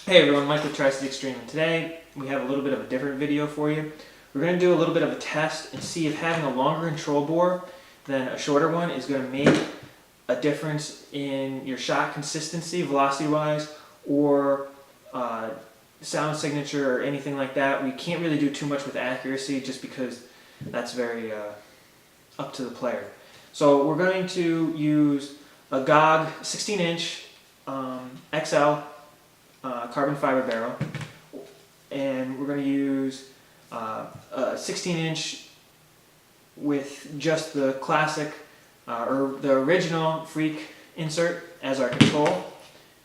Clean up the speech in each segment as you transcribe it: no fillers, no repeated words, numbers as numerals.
Hey everyone, Mike with Tri-City Extreme, and today we have a little bit of a different video for you. We're going to do a little bit of a test and see if having a longer control bore than a shorter one is going to make a difference in your shot consistency, velocity-wise, or sound signature or anything like that. We can't really do too much with accuracy just because that's very up to the player. So we're going to use a GOG 16-inch XL carbon fiber barrel, and we're going to use a 16-inch with just the classic or the original Freak insert as our control,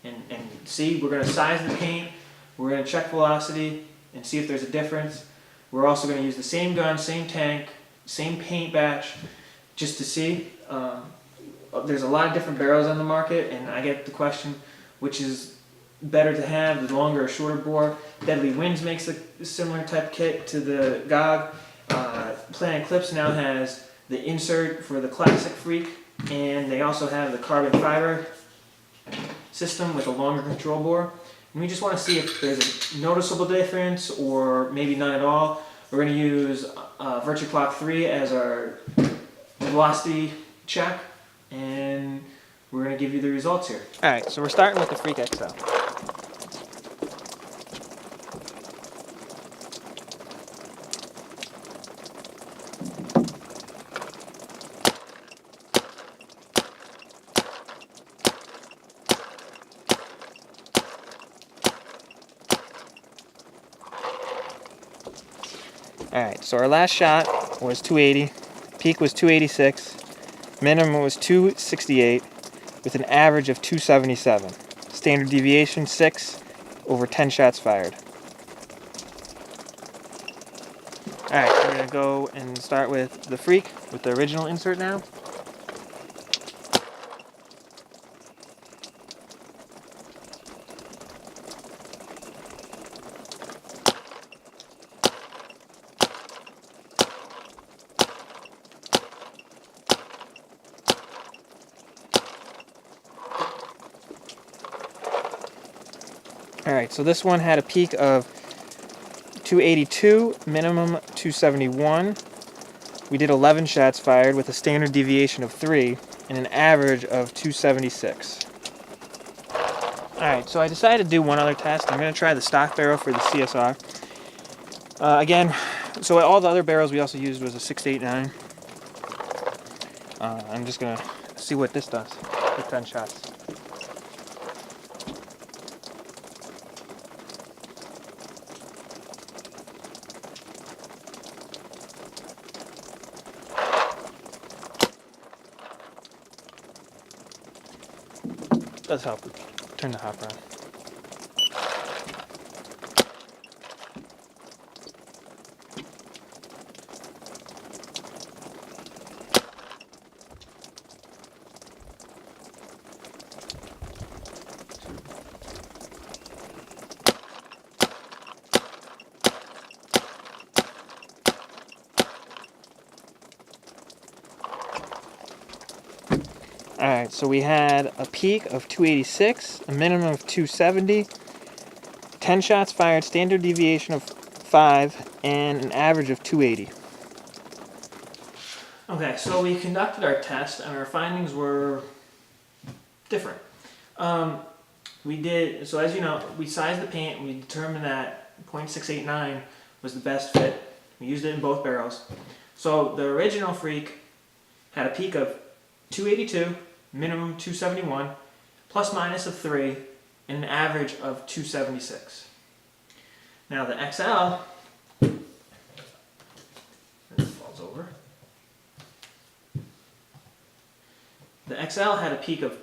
and see, we're going to size the paint, we're going to check velocity and see if there's a difference. We're also going to use the same gun, same tank, same paint batch, just to see. There's a lot of different barrels on the market, and I get the question, which is better to have, the longer or shorter bore. Deadly Winds makes a similar type kit to the GOG. Planet Eclipse now has the insert for the classic Freak, and they also have the carbon fiber system with a longer control bore. And we just want to see if there's a noticeable difference or maybe none at all. We're going to use Virtue Clock 3 as our velocity check, and we're going to give you the results here. Alright, so we're starting with the Freak XL. Alright, so our last shot was 280, peak was 286, minimum was 268, with an average of 277. Standard deviation 6 over 10 shots fired. Alright, we're going to go and start with the Freak, with the original insert now. Alright, so this one had a peak of 282, minimum 271. We did 11 shots fired with a standard deviation of 3 and an average of 276. Alright, so I decided to do one other test. I'm going to try the stock barrel for the CSR. Again, so all the other barrels we also used was a 689. I'm just going to see what this does with 10 shots. Does help turn the hopper on. Alright, so we had a peak of 286, a minimum of 270, 10 shots fired, standard deviation of 5, and an average of 280. Okay, so we conducted our test, and our findings were different. So as you know, we sized the paint, and we determined that .689 was the best fit. We used it in both barrels. So the original Freak had a peak of 282, minimum 271, plus minus of 3, and an average of 276. Now the XL, it falls over. The XL had a peak of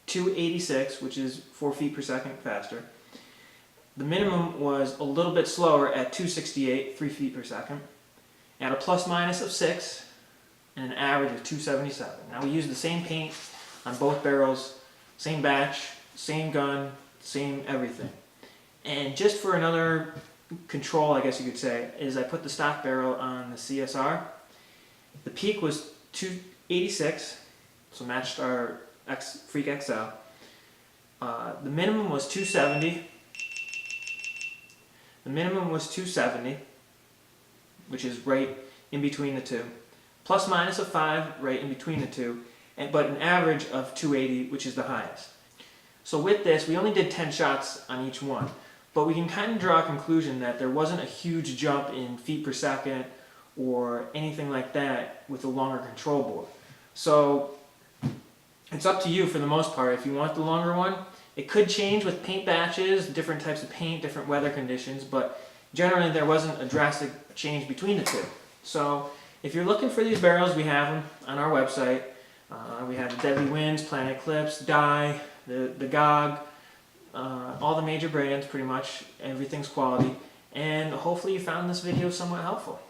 286, which is 4 feet per second faster. The minimum was a little bit slower at 268, 3 feet per second, at a plus minus of 6, and an average of 277. Now we used the same paint on both barrels, same batch, same gun, same everything. And just for another control, I guess you could say, is I put the stock barrel on the CSR. The peak was 286, so matched our Freak XL. The minimum was 270, The minimum was 270, which is right in between the two. Plus minus of 5, right in between the two, but an average of 280, which is the highest. So with this, we only did 10 shots on each one, but we can kind of draw a conclusion that there wasn't a huge jump in feet per second or anything like that with a longer control bore. So it's up to you for the most part if you want the longer one. It could change with paint batches, different types of paint, different weather conditions, but generally there wasn't a drastic change between the two. So if you're looking for these barrels, we have them on our website. We have the Deadly Winds, Planet Eclipse, Dye, the GOG, all the major brands pretty much. Everything's quality. And hopefully you found this video somewhat helpful.